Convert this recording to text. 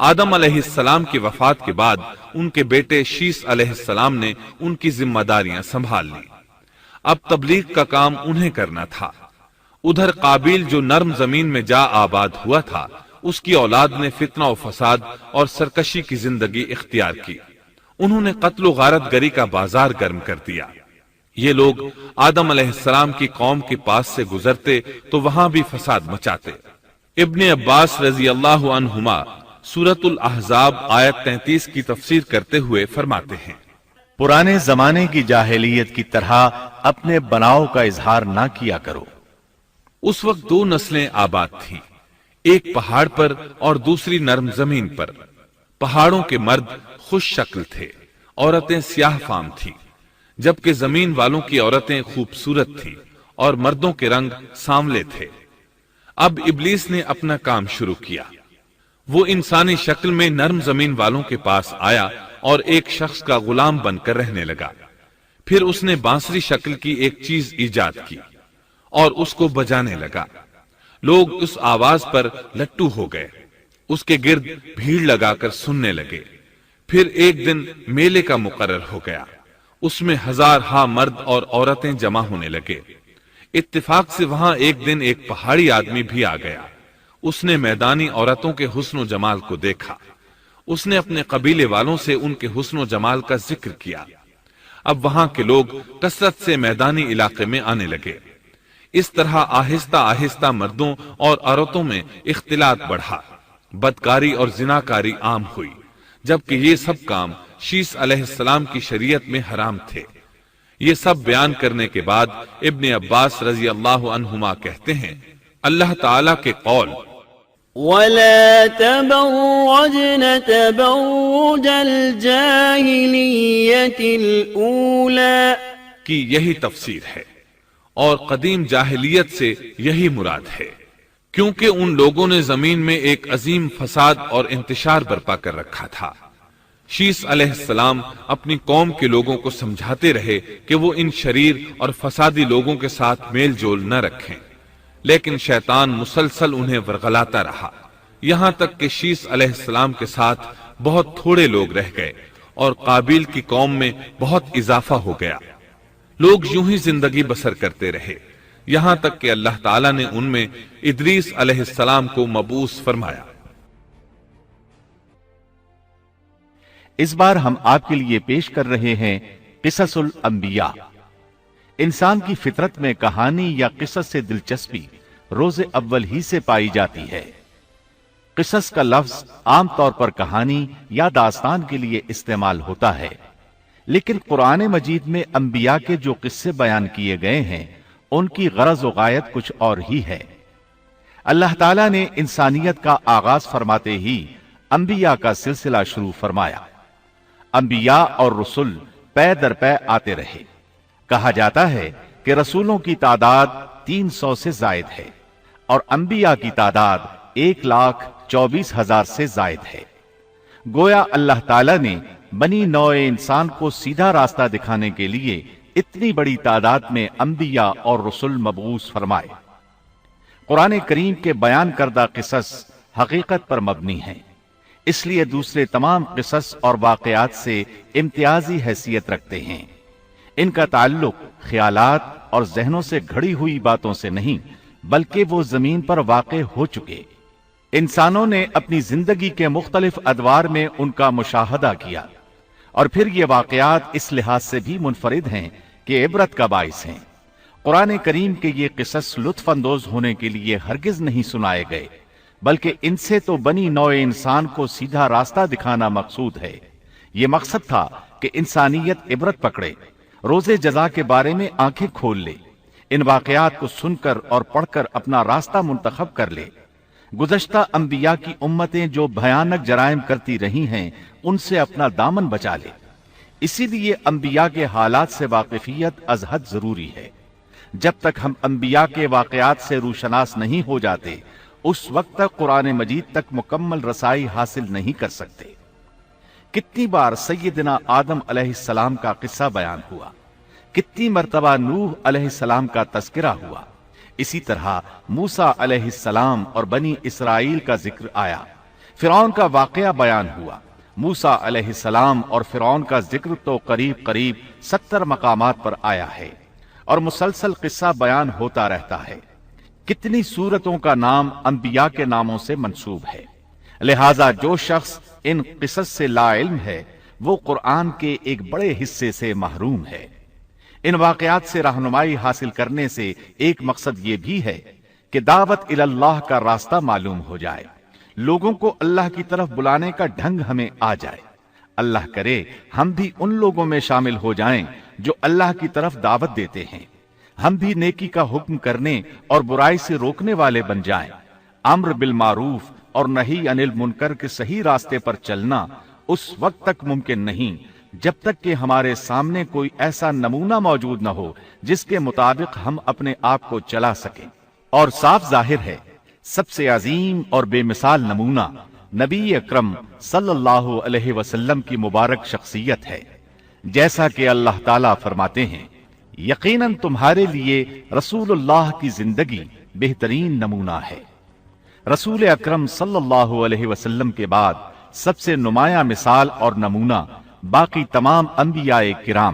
آدم علیہ السلام کی وفات کے بعد ان کے بیٹے شیس علیہ السلام نے ان کی ذمہ داریاں سنبھال لی۔ اب تبلیغ کا کام انہیں کرنا تھا۔ ادھر قابیل جو نرم زمین میں جا آباد ہوا تھا، اس کی اولاد نے فتنہ و فساد اور سرکشی کی زندگی اختیار کی۔ انہوں نے قتل و غارت گری کا بازار گرم کر دیا۔ یہ لوگ آدم علیہ السلام کی قوم کے پاس سے گزرتے تو وہاں بھی فساد مچاتے۔ ابن عباس رضی اللہ عنہما سورۃ الاحزاب آیت 33 کی تفسیر کرتے ہوئے فرماتے ہیں، پرانے زمانے کی جاہلیت کی طرح اپنے بناؤ کا اظہار نہ کیا کرو۔ اس وقت دو نسلیں آباد تھیں، ایک پہاڑ پر اور دوسری نرم زمین پر۔ پہاڑوں کے مرد خوش شکل تھے، عورتیں سیاہ فام تھیں، جبکہ زمین والوں کی عورتیں خوبصورت تھیں اور مردوں کے رنگ سانولے تھے۔ اب ابلیس نے اپنا کام شروع کیا۔ وہ انسانی شکل میں نرم زمین والوں کے پاس آیا اور ایک شخص کا غلام بن کر رہنے لگا۔ پھر اس نے بانسری شکل کی ایک چیز ایجاد کی اور اس کو بجانے لگا۔ لوگ اس آواز پر لٹو ہو گئے، اس کے گرد بھیڑ لگا کر سننے لگے۔ پھر ایک دن میلے کا مقرر ہو گیا، اس میں ہزارہا مرد اور عورتیں جمع ہونے لگے۔ اتفاق سے وہاں ایک دن ایک پہاڑی آدمی بھی آ گیا۔ اس نے میدانی عورتوں کے حسن و جمال کو دیکھا۔ اس نے اپنے قبیلے والوں سے ان کے حسن و جمال کا ذکر کیا۔ اب وہاں کے لوگ کثرت سے میدانی علاقے میں آنے لگے۔ اس طرح آہستہ آہستہ مردوں اور عورتوں میں اختلاط بڑھا، بدکاری اور زناکاری عام ہوئی، جبکہ یہ سب کام شیس علیہ السلام کی شریعت میں حرام تھے۔ یہ سب بیان کرنے کے بعد ابن عباس رضی اللہ عنہما کہتے ہیں، اللہ تعالیٰ کے قول وَلَا تَبَرَّجْنَ تَبَرُّجَ الْجَاهِلِيَّةِ الْأُولَى کی یہی تفسیر ہے، اور قدیم جاہلیت سے یہی مراد ہے، کیونکہ ان لوگوں نے زمین میں ایک عظیم فساد اور انتشار برپا کر رکھا تھا۔ شیس علیہ السلام اپنی قوم کے لوگوں کو سمجھاتے رہے کہ وہ ان شریر اور فسادی لوگوں کے ساتھ میل جول نہ رکھیں، لیکن شیطان مسلسل انہیں ورغلاتا رہا، یہاں تک کہ شیس علیہ السلام کے ساتھ بہت تھوڑے لوگ رہ گئے اور قابیل کی قوم میں بہت اضافہ ہو گیا۔ لوگ یوں ہی زندگی بسر کرتے رہے، یہاں تک کہ اللہ تعالیٰ نے ان میں ادریس علیہ السلام کو مبعوث فرمایا۔ اس بار ہم آپ کے لیے پیش کر رہے ہیں قصص الانبیاء۔ انسان کی فطرت میں کہانی یا قصص سے دلچسپی روز اول ہی سے پائی جاتی ہے۔ قصص کا لفظ عام طور پر کہانی یا داستان کے لیے استعمال ہوتا ہے، لیکن قرآن مجید میں انبیاء کے جو قصے بیان کیے گئے ہیں ان کی غرض و غایت کچھ اور ہی ہے۔ اللہ تعالیٰ نے انسانیت کا آغاز فرماتے ہی انبیاء کا سلسلہ شروع فرمایا۔ انبیاء اور رسول پے در پے آتے رہے۔ کہا جاتا ہے کہ رسولوں کی تعداد 300 سے زائد ہے اور انبیاء کی تعداد 1,24,000 سے زائد ہے۔ گویا اللہ تعالیٰ نے بنی نوع انسان کو سیدھا راستہ دکھانے کے لیے اتنی بڑی تعداد میں انبیاء اور رسول مبعوث فرمائے۔ قرآن کریم کے بیان کردہ قصص حقیقت پر مبنی ہیں، اس لیے دوسرے تمام قصص اور واقعات سے امتیازی حیثیت رکھتے ہیں۔ ان کا تعلق خیالات اور ذہنوں سے گھڑی ہوئی باتوں سے نہیں، بلکہ وہ زمین پر واقع ہو چکے۔ انسانوں نے اپنی زندگی کے مختلف ادوار میں ان کا مشاہدہ کیا، اور پھر یہ واقعات اس لحاظ سے بھی منفرد ہیں کہ عبرت کا باعث ہیں۔ قرآن کریم کے یہ قصص لطف اندوز ہونے کے لیے ہرگز نہیں سنائے گئے، بلکہ ان سے تو بنی نوع انسان کو سیدھا راستہ دکھانا مقصود ہے۔ یہ مقصد تھا کہ انسانیت عبرت پکڑے، روز جزا کے بارے میں آنکھیں کھول لے، ان واقعات کو سن کر اور پڑھ کر اپنا راستہ منتخب کر لے۔ گزشتہ انبیاء کی امتیں جو بھیانک جرائم کرتی رہی ہیں ان سے اپنا دامن بچا لے۔ اسی لیے انبیاء کے حالات سے واقفیت از حد ضروری ہے۔ جب تک ہم انبیاء کے واقعات سے روشناس نہیں ہو جاتے اس وقت تک قرآن مجید تک مکمل رسائی حاصل نہیں کر سکتے۔ کتنی بار سیدنا آدم علیہ السلام کا قصہ بیان ہوا، کتنی مرتبہ نوح علیہ السلام کا تذکرہ ہوا، اسی طرح موسیٰ علیہ السلام اور بنی اسرائیل کا ذکر آیا، فرعون کا واقعہ بیان ہوا۔ موسیٰ علیہ السلام اور فرعون کا ذکر تو قریب قریب 70 مقامات پر آیا ہے اور مسلسل قصہ بیان ہوتا رہتا ہے۔ کتنی سورتوں کا نام انبیاء کے ناموں سے منسوب ہے، لہذا جو شخص ان قصص سے لا علم ہے وہ قرآن کے ایک بڑے حصے سے محروم ہے۔ ان واقعات سے رہنمائی حاصل کرنے سے ایک مقصد یہ بھی ہے کہ دعوت اللہ کا راستہ معلوم ہو جائے، لوگوں کو اللہ کی طرف بلانے کا ڈھنگ ہمیں آ جائے۔ اللہ کرے ہم بھی ان لوگوں میں شامل ہو جائیں جو اللہ کی طرف دعوت دیتے ہیں، ہم بھی نیکی کا حکم کرنے اور برائی سے روکنے والے بن جائیں۔ امر بالمعروف اور نہی عن المنکر کے صحیح راستے پر چلنا اس وقت تک ممکن نہیں جب تک کہ ہمارے سامنے کوئی ایسا نمونہ موجود نہ ہو جس کے مطابق ہم اپنے آپ کو چلا سکیں۔ اور صاف ظاہر ہے سب سے عظیم اور بے مثال نمونہ نبی اکرم صلی اللہ علیہ وسلم کی مبارک شخصیت ہے، جیسا کہ اللہ تعالیٰ فرماتے ہیں، یقیناً تمہارے لیے رسول اللہ کی زندگی بہترین نمونہ ہے۔ رسول اکرم صلی اللہ علیہ وسلم کے بعد سب سے نمایاں مثال اور نمونہ باقی تمام انبیاء کرام